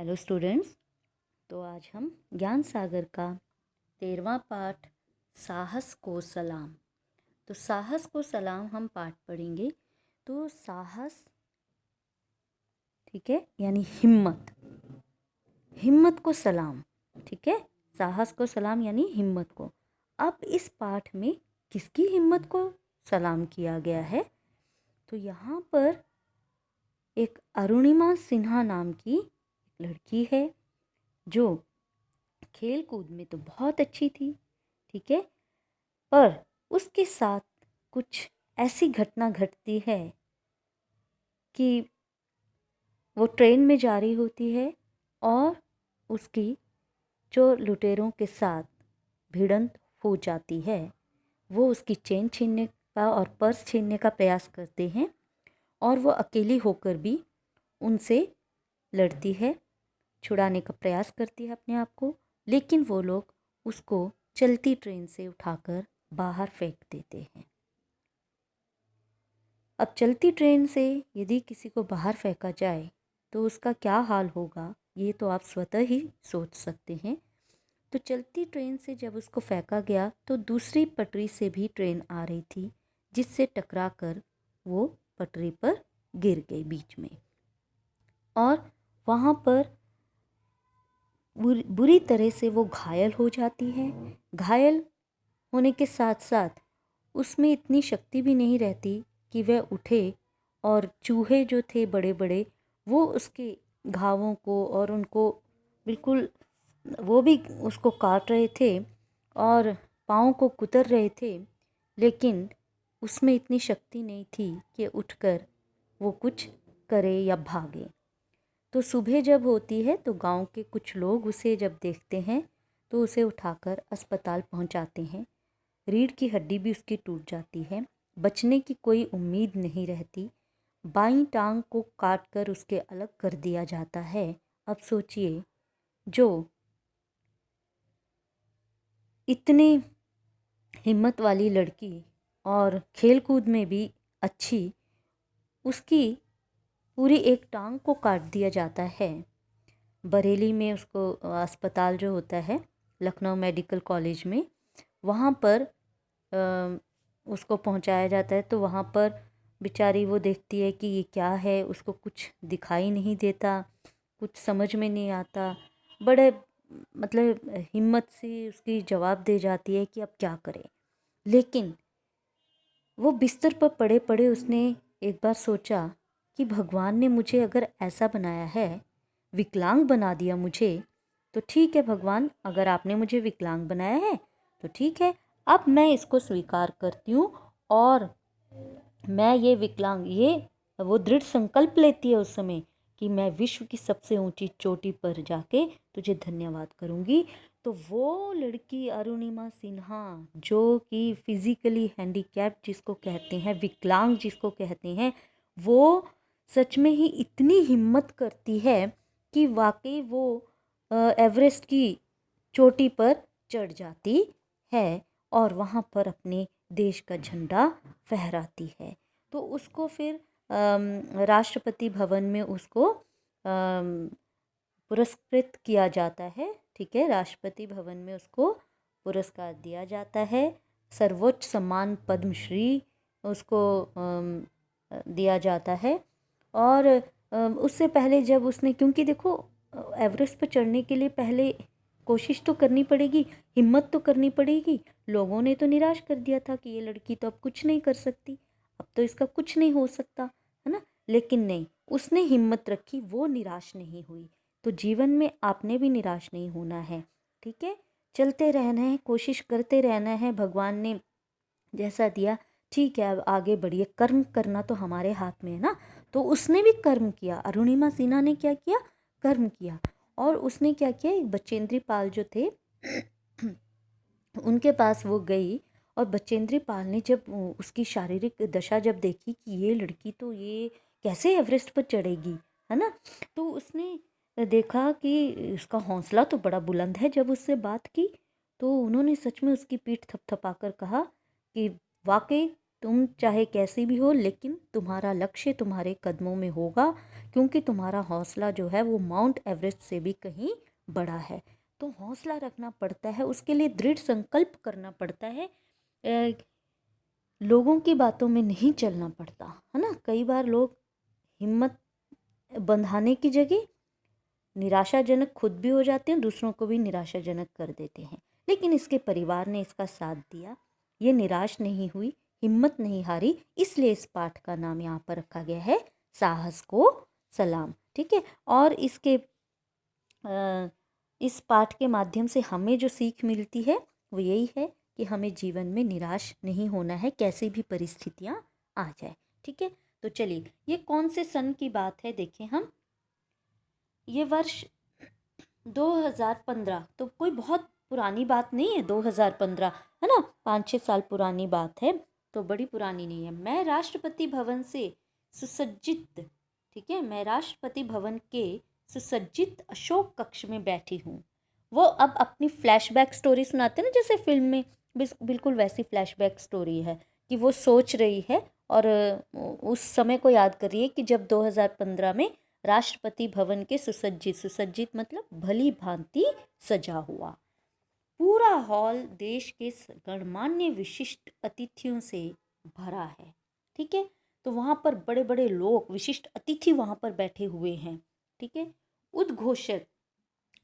Hello students. तो आज हम ज्ञान सागर का 13वां पाठ साहस को सलाम। तो साहस को सलाम हम पाठ पढ़ेंगे। तो साहस, ठीक है, यानी हिम्मत, हिम्मत को सलाम, ठीक है। साहस को सलाम यानी हिम्मत को। अब इस पाठ में किसकी हिम्मत को सलाम किया गया है? तो यहाँ पर एक अरुणिमा सिन्हा नाम की एक लड़की है जो खेल कूद में तो बहुत अच्छी थी, ठीक है। पर उसके साथ कुछ ऐसी घटना घटती है कि वो ट्रेन में जा रही होती है और उसकी जो लुटेरों के साथ भिड़ंत हो जाती है। वो उसकी चेन छीनने का और पर्स छीनने का प्रयास करते हैं और वो अकेली होकर भी उनसे लड़ती है, छुड़ाने का प्रयास करती है अपने आप को। लेकिन वो लोग उसको चलती ट्रेन से उठाकर बाहर फेंक देते हैं। अब चलती ट्रेन से यदि किसी को बाहर फेंका जाए तो उसका क्या हाल होगा, ये तो आप स्वतः ही सोच सकते हैं। तो चलती ट्रेन से जब उसको फेंका गया तो दूसरी पटरी से भी ट्रेन आ रही थी, जिससे टकराकर वो पटरी पर गिर गई बीच में और वहाँ पर बुरी तरह से वो घायल हो जाती है। घायल होने के साथ साथ उसमें इतनी शक्ति भी नहीं रहती कि वह उठे, और चूहे जो थे बड़े बड़े वो उसके घावों को और उनको बिल्कुल, वो भी उसको काट रहे थे और पाँव को कुतर रहे थे। लेकिन उसमें इतनी शक्ति नहीं थी कि उठकर वो कुछ करे या भागे। तो सुबह जब होती है तो गांव के कुछ लोग उसे जब देखते हैं तो उसे उठाकर अस्पताल पहुंचाते हैं। रीढ़ की हड्डी भी उसकी टूट जाती है, बचने की कोई उम्मीद नहीं रहती। बाईं टांग को काटकर उसके अलग कर दिया जाता है। अब सोचिए, जो इतने हिम्मत वाली लड़की और खेल कूद में भी अच्छी, उसकी पूरी एक टांग को काट दिया जाता है। बरेली में उसको अस्पताल जो होता है, लखनऊ मेडिकल कॉलेज में, वहाँ पर उसको पहुँचाया जाता है। तो वहाँ पर बेचारी वो देखती है कि ये क्या है, उसको कुछ दिखाई नहीं देता, कुछ समझ में नहीं आता। बड़े मतलब हिम्मत से उसकी जवाब दे जाती है कि अब क्या करें। लेकिन वो बिस्तर पर पड़े पड़े उसने एक बार सोचा कि भगवान ने मुझे अगर ऐसा बनाया है, विकलांग बना दिया मुझे, तो ठीक है भगवान, अगर आपने मुझे विकलांग बनाया है तो ठीक है, अब मैं इसको स्वीकार करती हूँ। और मैं ये विकलांग, ये वो दृढ़ संकल्प लेती है उस समय कि मैं विश्व की सबसे ऊंची चोटी पर जाके तुझे धन्यवाद करूंगी। तो वो लड़की अरुणिमा सिन्हा, जो कि फिजिकली हैंडीकैप्ड जिसको कहते हैं, विकलांग जिसको कहते हैं, वो सच में ही इतनी हिम्मत करती है कि वाकई वो एवरेस्ट की चोटी पर चढ़ जाती है और वहाँ पर अपने देश का झंडा फहराती है। तो उसको फिर राष्ट्रपति भवन में उसको पुरस्कृत किया जाता है, ठीक है। राष्ट्रपति भवन में उसको पुरस्कार दिया जाता है, सर्वोच्च सम्मान पद्मश्री उसको दिया जाता है। और उससे पहले जब उसने, क्योंकि देखो एवरेस्ट पर चढ़ने के लिए पहले कोशिश तो करनी पड़ेगी, हिम्मत तो करनी पड़ेगी। लोगों ने तो निराश कर दिया था कि ये लड़की तो अब कुछ नहीं कर सकती, अब तो इसका कुछ नहीं हो सकता, है ना। लेकिन नहीं, उसने हिम्मत रखी, वो निराश नहीं हुई। तो जीवन में आपने भी निराश नहीं होना है, ठीक है। चलते रहना है, कोशिश करते रहना है। भगवान ने जैसा दिया, ठीक है, अब आगे बढ़िए। कर्म करना तो हमारे हाथ में है ना। तो उसने भी कर्म किया, अरुणिमा सिन्हा ने क्या किया, कर्म किया। और उसने क्या किया, एक बचेंद्री पाल जो थे उनके पास वो गई, और बचेंद्री पाल ने जब उसकी शारीरिक दशा जब देखी कि ये लड़की तो ये कैसे एवरेस्ट पर चढ़ेगी, है ना, तो उसने देखा कि उसका हौसला तो बड़ा बुलंद है। जब उससे बात की तो उन्होंने सच में उसकी पीठ थपथपाकर कहा कि वाकई तुम चाहे कैसी भी हो, लेकिन तुम्हारा लक्ष्य तुम्हारे कदमों में होगा, क्योंकि तुम्हारा हौसला जो है वो माउंट एवरेस्ट से भी कहीं बड़ा है। तो हौसला रखना पड़ता है, उसके लिए दृढ़ संकल्प करना पड़ता है। लोगों की बातों में नहीं चलना पड़ता है ना। कई बार लोग हिम्मत बंधाने की जगह निराशाजनक खुद भी हो जाते हैं, दूसरों को भी निराशाजनक कर देते हैं। लेकिन इसके परिवार ने इसका साथ दिया, ये निराश नहीं हुई, हिम्मत नहीं हारी, इसलिए इस पाठ का नाम यहाँ पर रखा गया है साहस को सलाम। ठीक है। और इस पाठ के माध्यम से हमें जो सीख मिलती है वो यही है कि हमें जीवन में निराश नहीं होना है, कैसी भी परिस्थितियाँ आ जाए। ठीक है। तो चलिए, ये कौन से सन की बात है देखें हम। ये वर्ष 2015, तो कोई बहुत पुरानी बात नहीं है। 2015 है ना, 5-6 साल पुरानी बात है, तो बड़ी पुरानी नहीं है। मैं राष्ट्रपति भवन से सुसज्जित, ठीक है, मैं राष्ट्रपति भवन के सुसज्जित अशोक कक्ष में बैठी हूँ। वो अब अपनी फ्लैशबैक स्टोरी सुनाते हैं ना, जैसे फिल्म में, बिल्कुल वैसी फ्लैशबैक स्टोरी है कि वो सोच रही है और उस समय को याद कर रही है कि जब 2015 में राष्ट्रपति भवन के सुसज्जित मतलब भली भांति सजा हुआ पूरा हॉल देश के गणमान्य विशिष्ट अतिथियों से भरा है। ठीक है। तो वहाँ पर बड़े बड़े लोग, विशिष्ट अतिथि वहाँ पर बैठे हुए हैं। ठीक है। उद्घोषक,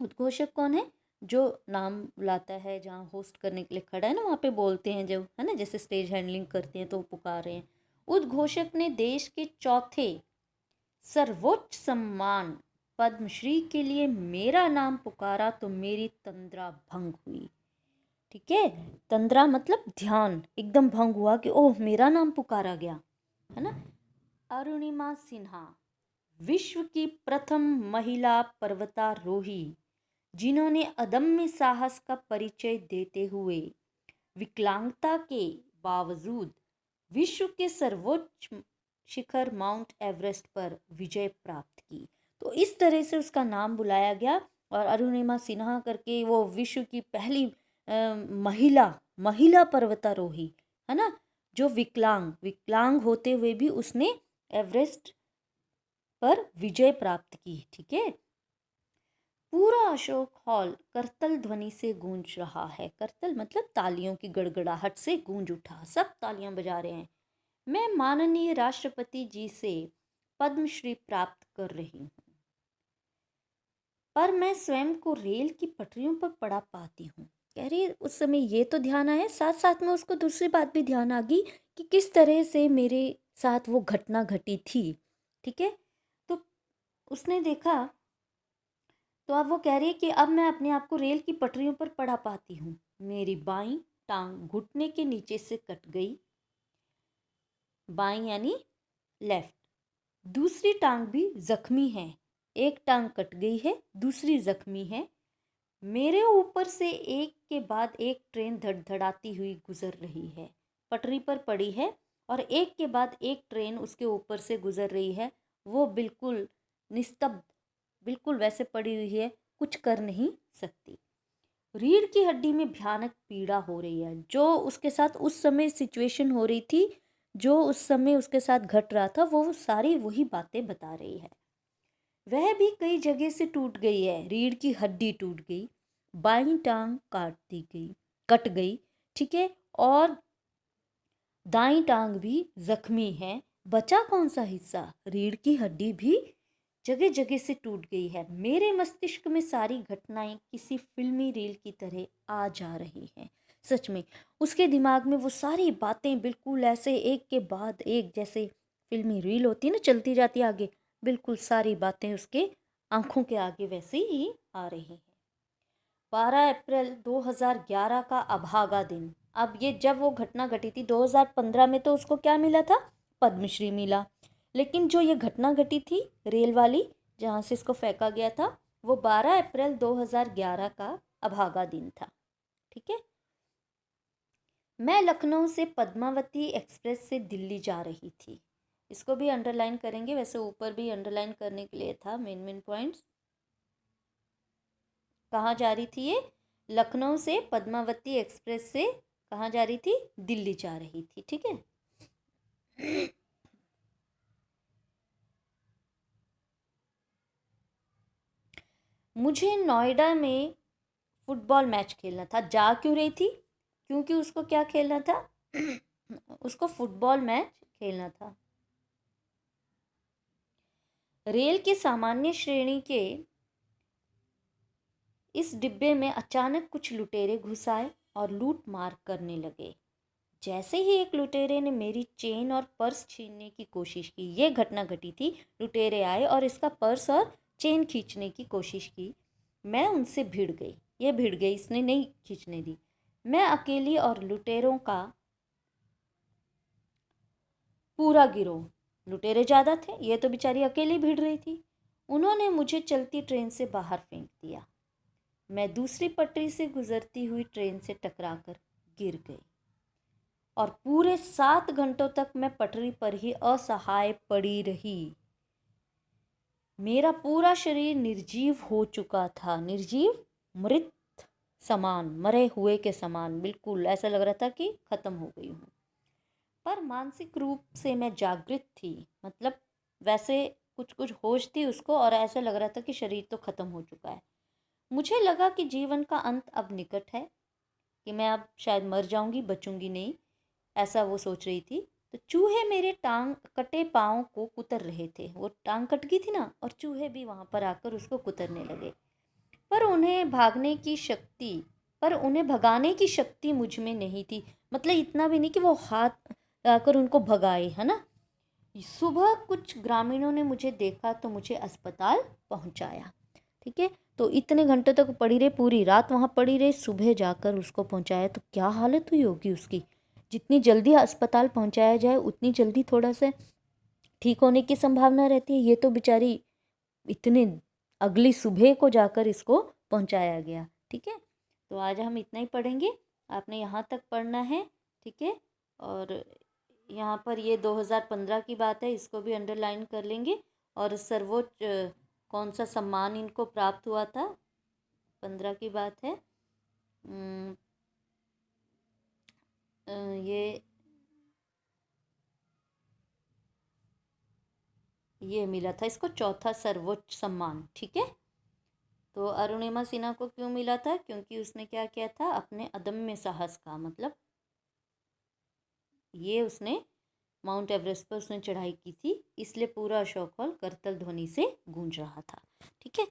उद्घोषक कौन है? जो नाम बुलाता है, जहाँ होस्ट करने के लिए खड़ा है ना, वहाँ पे बोलते हैं जो, है ना, जैसे स्टेज हैंडलिंग करते हैं तो पुकार रहे हैं। उद्घोषक ने देश के चौथे सर्वोच्च सम्मान पद्मश्री के लिए मेरा नाम पुकारा तो मेरी तंद्रा भंग हुई। ठीक है। तंद्रा मतलब ध्यान एकदम भंग हुआ कि ओह मेरा नाम पुकारा गया, है ना। अरुणिमा सिन्हा विश्व की प्रथम महिला पर्वतारोही, जिन्होंने अदम्य साहस का परिचय देते हुए विकलांगता के बावजूद विश्व के सर्वोच्च शिखर माउंट एवरेस्ट पर विजय प्राप्त की। तो इस तरह से उसका नाम बुलाया गया। और अरुणिमा सिन्हा करके वो विश्व की पहली महिला पर्वतारोही, है ना, जो विकलांग होते हुए भी उसने एवरेस्ट पर विजय प्राप्त की। ठीक है। पूरा अशोक हॉल करतल ध्वनि से गूंज रहा है। करतल मतलब तालियों की गड़गड़ाहट से गूंज उठा, सब तालियां बजा रहे हैं। मैं माननीय राष्ट्रपति जी से पद्मश्री प्राप्त कर रही हूँ, पर मैं स्वयं को रेल की पटरियों पर पड़ा पाती हूँ। कह रही उस समय ये तो ध्यान आया, साथ साथ में उसको दूसरी बात भी ध्यान आ गई कि किस तरह से मेरे साथ वो घटना घटी थी। ठीक है। तो उसने देखा, तो अब वो कह रही है कि अब मैं अपने आप को रेल की पटरियों पर पड़ा पाती हूँ। मेरी बाईं टांग घुटने के नीचे से कट गई, बाईं यानी लेफ्ट। दूसरी टांग भी जख्मी है, एक टांग कट गई है, दूसरी जख्मी है। मेरे ऊपर से एक के बाद एक ट्रेन धड़धड़ाती हुई गुजर रही है, पटरी पर पड़ी है और एक के बाद एक ट्रेन उसके ऊपर से गुजर रही है। वो बिल्कुल निस्तब्ध, बिल्कुल वैसे पड़ी हुई है, कुछ कर नहीं सकती। रीढ़ की हड्डी में भयानक पीड़ा हो रही है। जो उसके साथ उस समय सिचुएशन हो रही थी, जो उस समय उसके साथ घट रहा था, वो सारी वही बातें बता रही है। वह भी कई जगह से टूट गई है, रीढ़ की हड्डी टूट गई, बाईं टांग कट गई। ठीक है। और दाईं टांग भी जख्मी है। बचा कौन सा हिस्सा? रीढ़ की हड्डी भी जगह जगह से टूट गई है। मेरे मस्तिष्क में सारी घटनाएं किसी फिल्मी रील की तरह आ जा रही हैं। सच में उसके दिमाग में वो सारी बातें बिल्कुल ऐसे एक के बाद एक, जैसे फिल्मी रील होती है ना, चलती जाती है आगे, बिल्कुल सारी बातें उसके आंखों के आगे वैसे ही आ रही हैं। 12 अप्रैल 2011 का अभागा दिन। अब ये जब वो घटना घटी थी 2015 में, तो उसको क्या मिला था? पद्मश्री मिला। लेकिन जो ये घटना घटी थी रेल वाली, जहाँ से इसको फेंका गया था, वो 12 अप्रैल 2011 का अभागा दिन था। ठीक है। मैं लखनऊ से पद्मावती एक्सप्रेस से दिल्ली जा रही थी। इसको भी अंडरलाइन करेंगे, वैसे ऊपर भी अंडरलाइन करने के लिए था, मेन पॉइंट्स। कहाँ जा रही थी ये? लखनऊ से पद्मावती एक्सप्रेस से कहाँ जा रही थी? दिल्ली जा रही थी। ठीक है। मुझे नोएडा में फुटबॉल मैच खेलना था। जा क्यों रही थी? क्योंकि उसको क्या खेलना था? उसको फुटबॉल मैच खेलना था। रेल की सामान्य श्रेणी के इस डिब्बे में अचानक कुछ लुटेरे घुस आए और लूट मार करने लगे। जैसे ही एक लुटेरे ने मेरी चेन और पर्स छीनने की कोशिश की, ये घटना घटी थी। लुटेरे आए और इसका पर्स और चेन खींचने की कोशिश की। मैं उनसे भिड़ गई। ये भिड़ गई, इसने नहीं खींचने दी। मैं अकेली और लुटेरों का पूरा गिरोह। लुटेरे ज़्यादा थे, ये तो बेचारी अकेली भिड़ रही थी। उन्होंने मुझे चलती ट्रेन से बाहर फेंक दिया। मैं दूसरी पटरी से गुजरती हुई ट्रेन से टकराकर गिर गई और पूरे 7 घंटों तक मैं पटरी पर ही असहाय पड़ी रही। मेरा पूरा शरीर निर्जीव हो चुका था। निर्जीव, मृत समान, मरे हुए के समान, बिल्कुल ऐसा लग रहा था कि खत्म हो गई हूँ। पर मानसिक रूप से मैं जागृत थी। मतलब वैसे कुछ कुछ होश थी उसको, और ऐसा लग रहा था कि शरीर तो खत्म हो चुका है। मुझे लगा कि जीवन का अंत अब निकट है, कि मैं अब शायद मर जाऊंगी, बचूंगी नहीं, ऐसा वो सोच रही थी। तो चूहे मेरे टांग कटे पाँव को कुतर रहे थे। वो टांग कट गई थी ना, और चूहे भी वहाँ पर आकर उसको कुतरने लगे। पर उन्हें भागने की शक्ति पर उन्हें भगाने की शक्ति मुझ में नहीं थी। मतलब इतना भी नहीं कि वो हाथ आकर उनको भगाए, है ना। सुबह कुछ ग्रामीणों ने मुझे देखा तो मुझे अस्पताल पहुंचाया। ठीक है, तो इतने घंटे तक पड़ी रही, पूरी रात वहाँ पड़ी रही, सुबह जाकर उसको पहुंचाया। तो क्या हालत हुई होगी उसकी। जितनी जल्दी अस्पताल पहुंचाया जाए उतनी जल्दी थोड़ा सा ठीक होने की संभावना रहती है। ये तो बेचारी इतने अगली सुबह को जाकर इसको पहुंचाया गया। ठीक है, तो आज हम इतना ही पढ़ेंगे। आपने यहाँ तक पढ़ना है। ठीक है, और यहाँ पर ये 2015 की बात है, इसको भी अंडरलाइन कर लेंगे। और सर्वोच्च कौन सा सम्मान इनको प्राप्त हुआ था, 15 की बात है। ये मिला था इसको चौथा सर्वोच्च सम्मान। ठीक है, तो अरुणिमा सिन्हा को क्यों मिला था? क्योंकि उसने क्या किया था, अपने अदम्य साहस का, मतलब ये उसने माउंट एवरेस्ट पर उसने चढ़ाई की थी, इसलिए पूरा अशोक हॉल करतल ध्वनि से गूंज रहा था। ठीक है,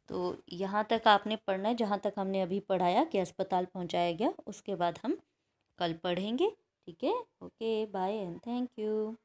तो यहाँ तक आपने पढ़ना है, जहाँ तक हमने अभी पढ़ाया कि अस्पताल पहुँचाया गया, उसके बाद हम कल पढ़ेंगे। ठीक है, okay, bye and thank you.